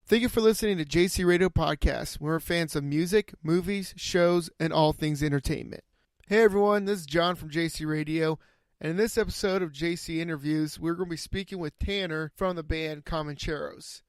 Thank you for listening to JC Radio Podcast. We're fans of music, movies, shows, and all things entertainment. Hey everyone, this is John from JC Radio, and in this episode of JC Interviews, we're going to be speaking with Tanner from the band Comancheros.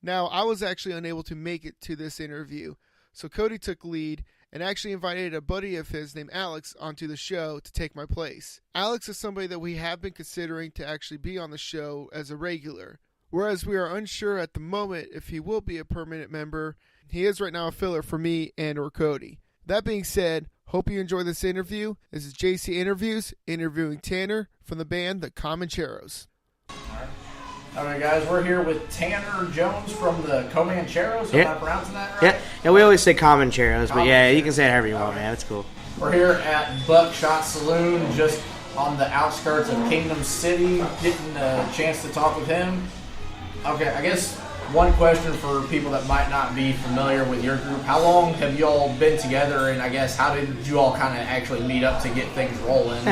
Now, I was actually unable to make it to this interview, so Cody took lead and actually invited a buddy of his named Alex onto the show to take my place. Alex is somebody that we have been considering to actually be on the show as a regular. Whereas we are unsure at the moment if he will be a permanent member, he is right now a filler for me and or Cody. That being said, hope you enjoy this interview. This is JC Interviews, interviewing Tanner from the band The Comancheros. All right, guys, we're here with Tanner Jones from the Comancheros. Am I pronouncing that right? Yeah, we always say Comancheros, but yeah, you can say it however you want, man. It's cool. We're here at Buchshot Saloon, just on the outskirts of Kingdom City, getting a chance to talk with him. Okay, I guess one question for people that might not be familiar with your group. How long have you all been together, and I guess how did you all kind of actually meet up to get things rolling?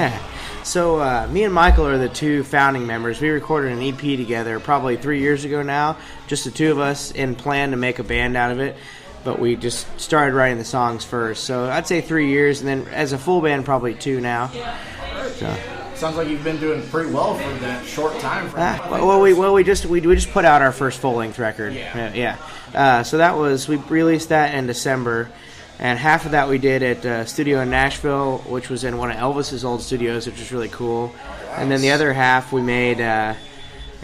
So me and Michael are the two founding members. We recorded an EP together probably 3 years ago now, just the two of us, and planned to make a band out of it. But we just started writing the songs first. So I'd say 3 years, and then as a full band, probably 2 now. So. Sounds like you've been doing pretty well for that short time frame. We just put out our first full-length record. So that was, we released that in December, and half of that we did at a studio in Nashville, which was in one of Elvis's old studios, which was really cool. Nice. And then the other half we made in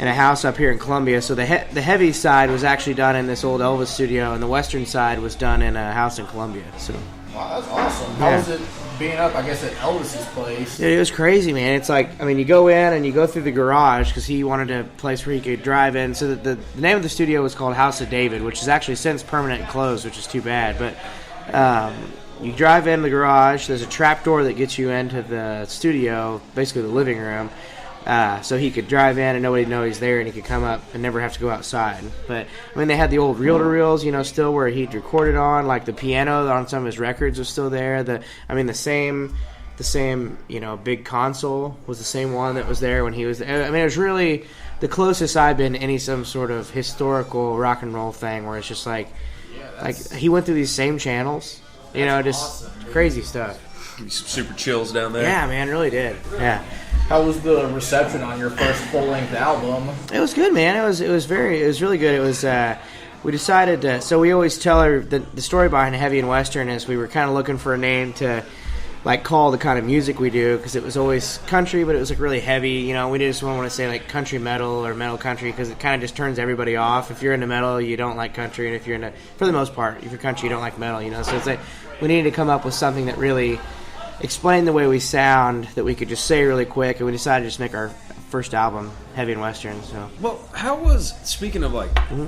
a house up here in Columbia. So the heavy side was actually done in this old Elvis studio, and the western side was done in a house in Columbia. So. Wow, that's awesome. How was it being up, I guess, at Elvis's place? Dude, it was crazy, man. It's like, I mean, you go in and you go through the garage because he wanted a place where he could drive in. So the name of the studio was called House of David, which is actually since permanent closed, which is too bad. But you drive in the garage. There's a trap door that gets you into the studio, basically the living room. So he could drive in and nobody know he's there, and he could come up and never have to go outside. But I mean, they had the old reel-to-reels, still where he'd recorded on, like the piano on some of his records was still there. The same, big console was the same one that was there when he was there. I mean, it was really the closest I've been to any some sort of historical rock and roll thing where it's just like he went through these same channels, just awesome, crazy stuff. Give you some super chills down there. Yeah, man, really did. Yeah. How was the reception on your first full-length album? It was good, man. It was really good. It was we decided to, so we always tell the story behind Heavy and Western is we were kind of looking for a name to like call the kind of music we do, because it was always country, but it was like really heavy. We just don't want to say like country metal or metal country, because it kind of just turns everybody off. If you're into metal, you don't like country, and if you're into, for the most part, if you're country, you don't like metal. So it's like we needed to come up with something that really explain the way we sound, that we could just say really quick, and we decided to just make our first album Heavy and Western. So, well, how was, speaking of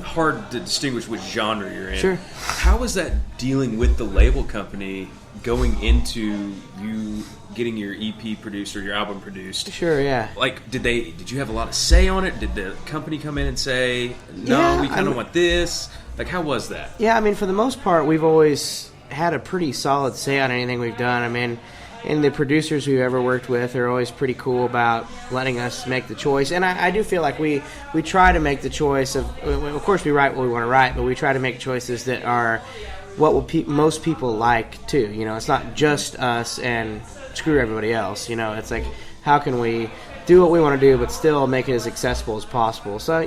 hard to distinguish which genre you're in, sure, how was that dealing with the label company going into you getting your EP produced or your album produced? Sure, yeah. Like, did you have a lot of say on it? Did the company come in and say, no, we kind of want this? Like, how was that? Yeah, I mean, for the most part, we've always had a pretty solid say on anything we've done. I mean, and the producers we've ever worked with are always pretty cool about letting us make the choice. And I do feel like we try to make the choice of course we write what we want to write, but we try to make choices that are what will most people like too. It's not just us and screw everybody else. It's like, how can we do what we want to do but still make it as accessible as possible? So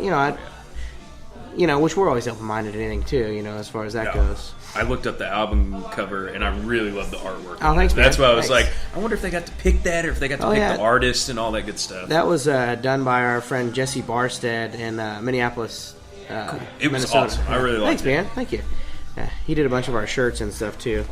which we're always open-minded to anything too. As far as that goes. I looked up the album cover, and I really love the artwork. Oh, thanks, man. That's why I was like, I wonder if they got to pick that, or if they got to pick the artist and all that good stuff. That was done by our friend Jesse Barstead in Minneapolis, cool. It was Minnesota. Awesome. I really liked it. Thanks, man. Thank you. He did a bunch of our shirts and stuff, too.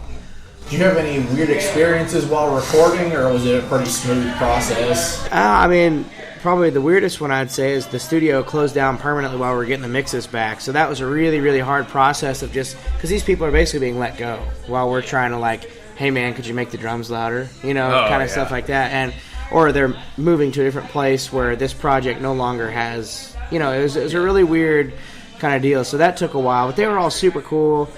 Did you have any weird experiences while recording, or was it a pretty smooth process? I mean, probably the weirdest one I'd say is the studio closed down permanently while we were getting the mixes back. So that was a really, really hard process of just, because these people are basically being let go while we're trying to like, hey man, could you make the drums louder? Stuff like that. Or they're moving to a different place where this project no longer has, it was a really weird kind of deal. So that took a while, but they were all super cool.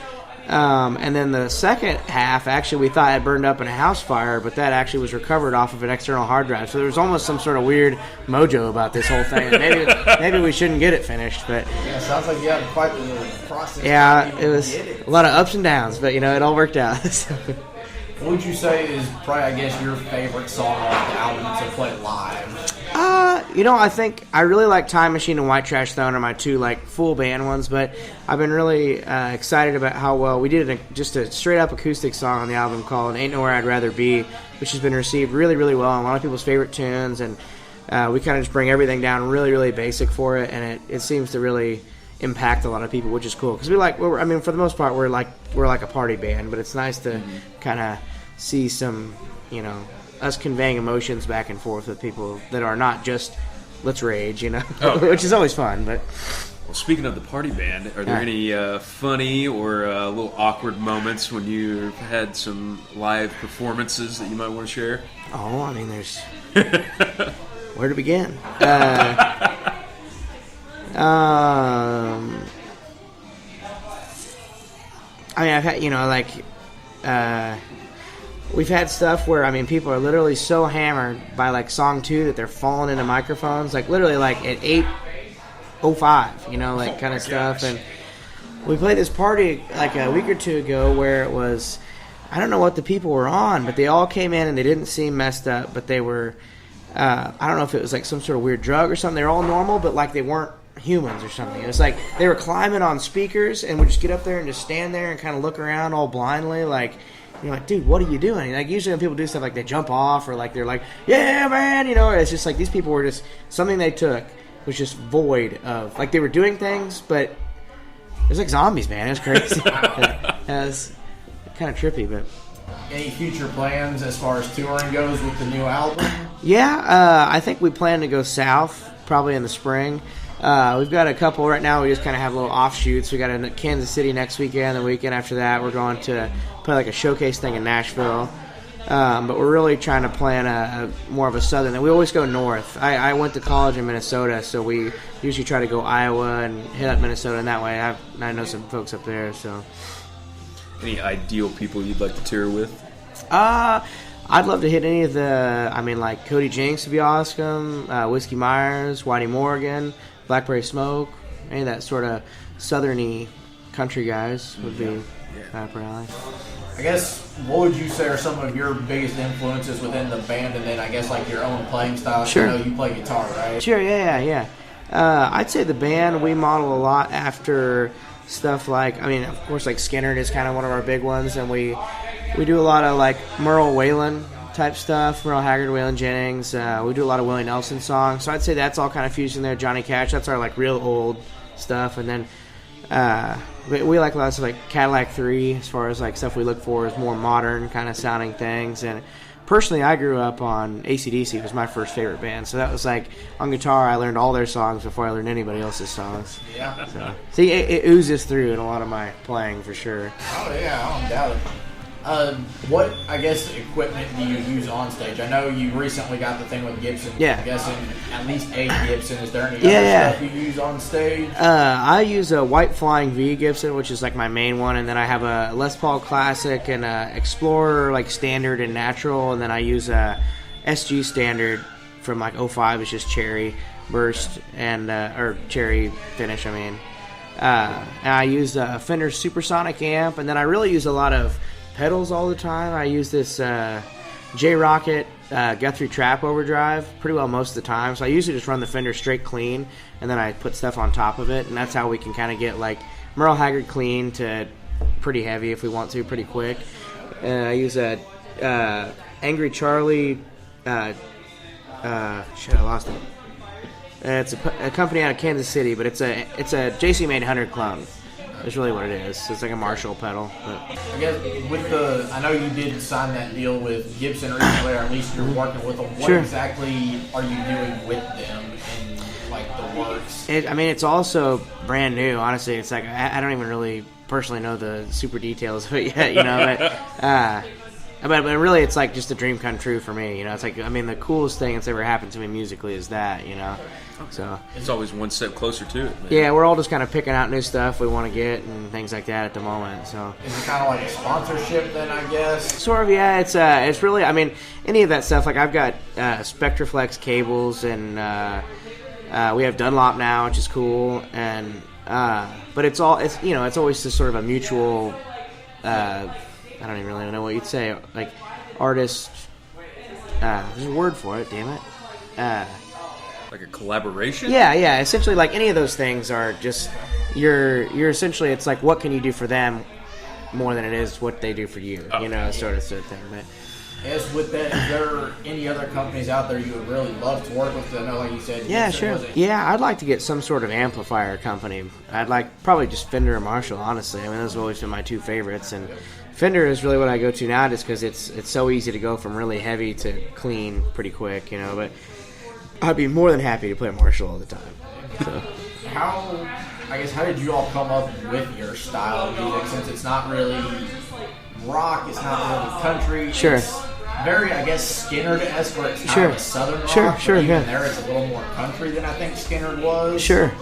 And then the second half, actually, we thought had burned up in a house fire, but that actually was recovered off of an external hard drive. So there was almost some sort of weird mojo about this whole thing. Maybe we shouldn't get it finished, but Yeah, sounds like you had quite the process. yeah, it was a lot of ups and downs, but it all worked out. So. What would you say is probably, I guess, your favorite song off the album to play live? I think I really like Time Machine and White Trash Throne are my two full band ones, but I've been really excited about how well we did just a straight up acoustic song on the album called Ain't Nowhere I'd Rather Be, which has been received really, really well, and a lot of people's favorite tunes, and we kind of just bring everything down really, really basic for it, and it seems to really impact a lot of people, which is cool, because for the most part, we're like a party band, but it's nice to kind of see some, us conveying emotions back and forth with people that are not just let's rage, which is always fun. But well, speaking of the party band, are there any funny or a little awkward moments when you've had some live performances that you might want to share? Oh, I mean, there's where to begin. I've had, we've had stuff where, people are literally so hammered by, song 2 that they're falling into microphones, literally, at 8:05, kind of stuff. And we played this party, a week or two ago where it was, I don't know what the people were on, but they all came in and they didn't seem messed up, but they were, I don't know if it was, some sort of weird drug or something. They were all normal, but, they weren't humans or something. It was they were climbing on speakers and would just get up there and just stand there and kind of look around all blindly, you're like, dude, what are you doing? Usually when people do stuff they jump off or they're like, yeah, man, it's just these people were just, something they took was just void of, they were doing things, but it was like zombies, man. It was crazy. It was kind of trippy, but. Any future plans as far as touring goes with the new album? Yeah, I think we plan to go south probably in the spring. We've got a couple right now. We just kind of have little offshoots. We got a Kansas City next weekend. The weekend after that, we're going to play a showcase thing in Nashville. But we're really trying to plan a more of a southern. And we always go north. I went to college in Minnesota, so we usually try to go Iowa and hit up Minnesota. And that way, I know some folks up there. So, any ideal people you'd like to tour with? I'd love to hit any of the. Cody Jinks would be awesome. Whiskey Myers, Whitey Morgan, Blackberry Smoke, any of that sort of southerny country guys would be up our alley. I guess, what would you say are some of your biggest influences within the band, and then I guess your own playing style? Sure. I know you play guitar, right? Sure, yeah. I'd say the band, we model a lot after stuff of course, Skynyrd is kind of one of our big ones, and we do a lot of Merle Whalen type stuff, Merle Haggard, Waylon Jennings. We do a lot of Willie Nelson songs, so I'd say that's all kind of fused in there. Johnny Cash, that's our real old stuff, and then we like a lot of stuff like Cadillac 3 as far as stuff we look for is more modern kind of sounding things. And personally, I grew up on AC/DC. Was my first favorite band, so that was on guitar I learned all their songs before I learned anybody else's songs. Yeah. So see, it oozes through in a lot of my playing for sure. Oh yeah, I don't doubt it. What, I guess, equipment do you use on stage? I know you recently got the thing with Gibson. Yeah. I'm guessing at least a Gibson. Is there any other stuff you use on stage? I use a White Flying V Gibson, which is my main one, and then I have a Les Paul Classic and a Explorer Standard and Natural, and then I use a SG Standard from 05. It's just Cherry Burst and or Cherry Finish. And I use a Fender Supersonic amp, and then I really use a lot of pedals all the time. I use this J-Rocket Guthrie Trap Overdrive pretty well most of the time. So I usually just run the Fender straight clean, and then I put stuff on top of it, and that's how we can kind of get Merle Haggard clean to pretty heavy if we want to, pretty quick. I use a Angry Charlie. I lost it. It's a company out of Kansas City, but it's a JC made 100 clone. That's really what it is. It's like a Marshall pedal. But. I guess I know you did sign that deal with Gibson recently, or at least you're working with them. What exactly are you doing with them in the works? It's also brand new. Honestly, it's I don't even really personally know the super details of it yet, but really, it's just a dream come true for me. It's the coolest thing that's ever happened to me musically is that. So it's always one step closer to it, man. yeah, we're all just kind of picking out new stuff we want to get and things like that at the moment. So Is it kind of like a sponsorship then, I guess? sort of, yeah. It's really, I mean, any of that stuff. Like I've got Spectraflex cables, and we have Dunlop now, which is cool. And but it's always just sort of a mutual. I don't even really know what you'd say. Like artist. There's a word for it. Damn it. Like a collaboration? Yeah. Essentially, like any of those things are just you're essentially. It's like what can you do for them more than it is what they do for you. Sort of thing. But I guess with that, is there any other companies out there you would really love to work with? I know, like you said, yeah, Gibson, sure. Yeah, I'd like to get some sort of amplifier company. I'd like probably just Fender or Marshall. Honestly, I mean those have always been my two favorites, and Fender is really what I go to now, just because it's so easy to go from really heavy to clean pretty quick. But I'd be more than happy to play Marshall all the time. So. How did you all come up with your style of music, since it's not really rock, it's not really country? Sure. It's very, I guess, Skynyrd-esque, where it's kind Sure. of a southern rock. Sure, but even yeah. there it's a little more country than I think Skynyrd was. Sure.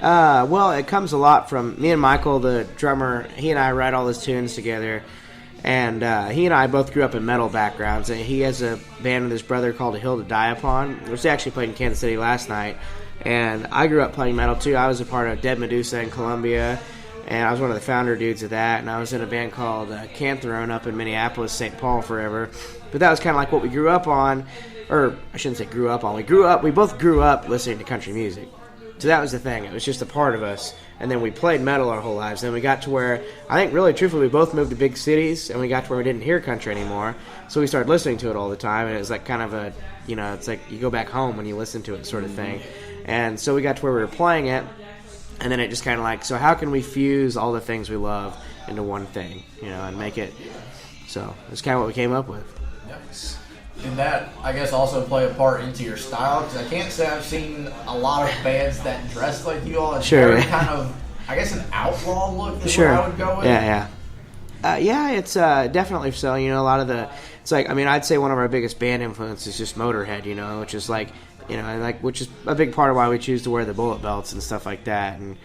Well, it comes a lot from me and Michael, the drummer. He and I write all his tunes together. And he and I both grew up in metal backgrounds. And he has a band with his brother called A Hill to Die Upon, which they actually played in Kansas City last night. And I grew up playing metal too. I was a part of Dead Medusa in Columbia, and I was one of the founder dudes of that. And I was in a band called Cantharone up in Minneapolis, St. Paul forever. But that was kind of like what we grew up on, or I shouldn't say grew up on. We both grew up listening to country music. So that was the thing. It was just a part of us. And then we played metal our whole lives. Then we got to where, I think really truthfully, we both moved to big cities, and we got to where we didn't hear country anymore. So we started listening to it all the time, and it was like kind of a, it's like you go back home when you listen to it sort of thing. And so we got to where we were playing it, and then it just kind of like, so how can we fuse all the things we love into one thing, and make it, so it's kind of what we came up with. Nice. Did that, I guess, also play a part into your style? Because I can't say I've seen a lot of bands that dress like you all. It's Sure. very kind of, I guess, an outlaw look is Sure. what I would go with. Yeah. It's definitely so. A lot of it's like, I'd say one of our biggest band influences is just Motorhead, which is like, which is a big part of why we choose to wear the bullet belts and stuff like that. And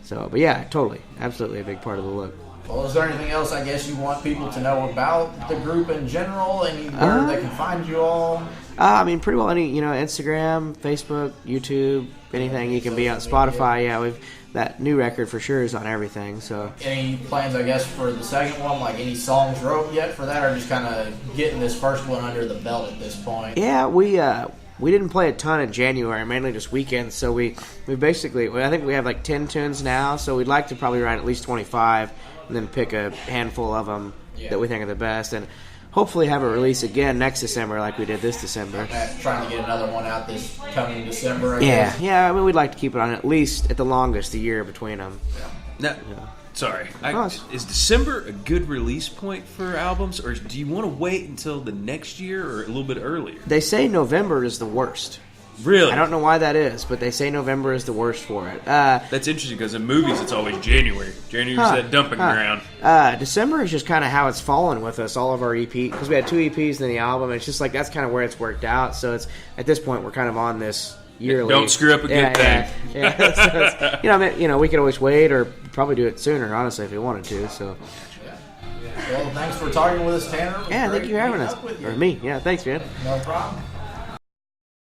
so, but yeah, totally, absolutely a big part of the look. Well, is there anything else, I guess, you want people to know about the group in general? Anywhere they can find you all? Pretty well any, Instagram, Facebook, YouTube, anything you can be on. Spotify, yeah, that new record for sure is on everything. So, any plans, I guess, for the second one? Like any songs wrote yet for that, or just kind of getting this first one under the belt at this point? Yeah, we didn't play a ton in January, mainly just weekends. So we basically, I think we have like 10 tunes now. So we'd like to probably write at least 25, and then pick a handful of them that we think are the best, and hopefully have a release again next December like we did this December. Trying to get another one out this coming December, I guess. Yeah, we'd like to keep it on at least, at the longest, a year between them. Now, sorry. Is December a good release point for albums, or do you want to wait until the next year or a little bit earlier? They say November is the worst. Really? I don't know why that is, but they say November is the worst for it. That's interesting because in movies it's always January. January's that dumping ground. December is just kind of how it's fallen with us, all of our EP, because we had 2 EPs in the album. It's just like that's kind of where it's worked out. So it's at this point we're kind of on this yearly. Don't screw up a good thing. Yeah. We could always wait or probably do it sooner, honestly, if we wanted to. So. Well, thanks for talking with us, Tanner. Yeah, thank you for having us. Or me. Yeah, thanks, man. No problem.